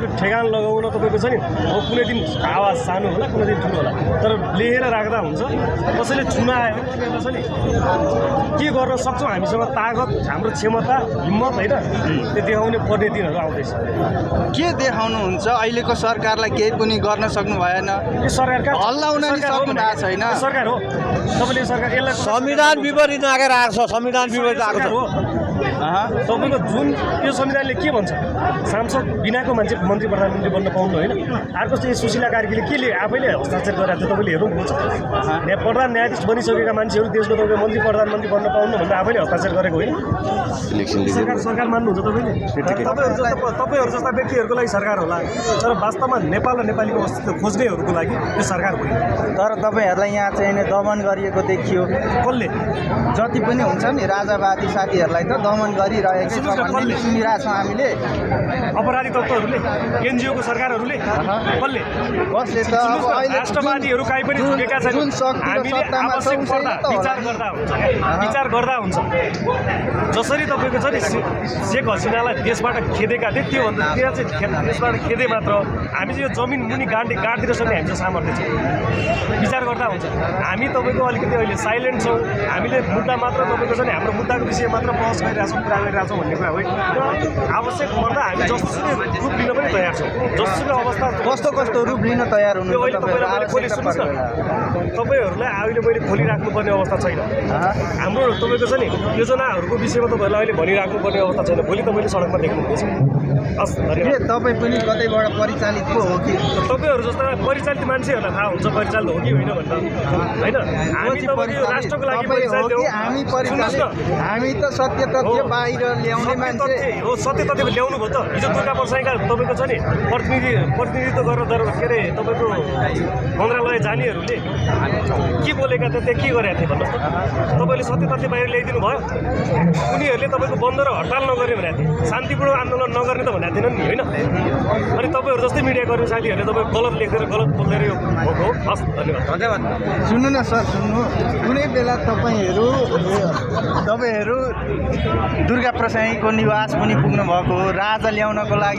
त्यो ठेगान लगाउन तपाईँको छ नि अब कुनै दिन आवाज सानो होला कुनै दिन ठुलो होला तर लेखेर राख्दा हुन्छ कसैले छुन आयो भने तपाईँहरूलाई छ नि के गर्न सक्छौँ हामीसँग तागत हाम्रो क्षमता हिम्मत होइन त्यो देखाउने पर्ने दिनहरू आउँदैछ के देखाउनुहुन्छ अहिलेको सरकारलाई केही पनि गर्न सक्नु भएन यो सरकारका हल्लाउन नि सक्नु भएको छैन सरकार हो तपाईँले सरकार यसलाई संविधान विपरीत नागेर आएको छ संविधान विपरीत आएको सरकार छ हो तपाईँको जुन यो संविधानले के भन्छ सांसद बिनाको मान्छे मन्त्री प्रधानमन्त्री बन्न पाउनु होइन अर्को चाहिँ सुशीला कार्कीले के आफैले हस्ताक्षर गरेको थियो तपाईँले हेर्नुहुन्छ प्रधान न्यायाधीश बनिसकेका मान्छेहरू देशको तपाईँको मन्त्री प्रधानमन्त्री बन्न पाउनु भन्दा आफैले हस्ताक्षर गरेको होइन सरकार मान्नुहुन्छ तपाईँले तपाईँहरू जस्ता व्यक्तिहरूको लागि सरकार होला तर वास्तवमा नेपाल र नेपालीको अस्तित्व खोज्नेहरूको लागि यो सरकार होइन तर तपाईँहरूलाई यहाँ चाहिँ नि दमन गरिएको देखियो कसले जति पनि हुन्छ नि राजावादी साथीहरूलाई त दमन गरिरहेकै छ भन्ने सुनिरहेछौँ हामीले अपराधी तत्त्वहरूले एनजिओको सरकारहरूले कसले कसले त अब अहिले राष्ट्रवादीहरू काहीँ पनि झुकेका जुन छैनन् शक्ति र हामीले सत्तामा छ आवश्यक पर्दा विचार गर्दा हुन्छ विचार गर्दा हुन्छ जसरी तपाईँको छ नि शेख हसिनालाई देशबाट खेदेका थिए त्योभन्दा त्यहाँ चाहिँ देशबाट खेदे मात्र हामी चाहिँ यो जमिन मुनि गाडिदिन सक्ने हामीसँग सामर्थ्य छ विचार गर्दा हुन्छ हामी तपाईँको अलिकति अहिले साइलेन्ट छौँ हामीले मुद्दा मात्र तपाईँको छ नि हाम्रो मुद्दाको विषय मात्र बहस गरिरहेछौँ कुरा गरिरहेछौँ भन्ने कुरा होइन आवश्यक पर्दा हामी जसोसुकै रूप लिन पनि तयार छौँ जसोसुकै अवस्था कस्तो कस्तो रूप लिन तयार त्यो अहिले हुनुहुन्छ तपाईँहरूलाई अहिले मैले खोलिराख्नुपर्ने अवस्था छैन हाम्रो तपाईँको छ नि योजनाहरूको विषयमा तपाईँहरूलाई अहिले भनिराख्नुपर्ने अवस्था छैन भोलि तपाईँले सडकमा देख्नुहुनेछ हस् धन्यवाद तपाईँ पनि कतैबाट परिचालित पो हो कि तपाईँहरू जस्ता परिचालित मान्छेहरूलाई थाहा हुन्छ परिचालित हो कि होइन भनेर होइन हामी तपाईँको राष्ट्रको लागि परिचालित हौँ हामी परिचालित हामी त सत्य तथ्य बाहिर ल्याउने मान्छे हो सत्य तथ्य ल्याउनु भयो त हिजो दुर्गा पर्साईका तपाईँको छ नि प्रतिनिधित्व गरेर के अरे तपाईँको मन्त्रालय जानेहरूले के बोलेका थिए त्यहाँ के गरेका थिए भन्नुहोस् त तपाईँले सत्य तथ्य बाहिर ल्याइदिनु भयो उनीहरूले तपाईँको बन्द र हडताल नगर्ने भनेको थिए शान्तिपूर्ण आन्दोलन नगर्ने त भनेको थिएन नि होइन अनि तपाईँहरू जस्तै मिडिया कर्मी साथीहरूले तपाईँ गलत लेखेर गलत बोलेर यो भएको हो हस् धन्यवाद सुन्नु न सर सुन्नु कुनै बेला तपाईँहरू दुर्गा प्रसाईको निवास पनि पुग्नु भएको राजा ल्याउनको लागि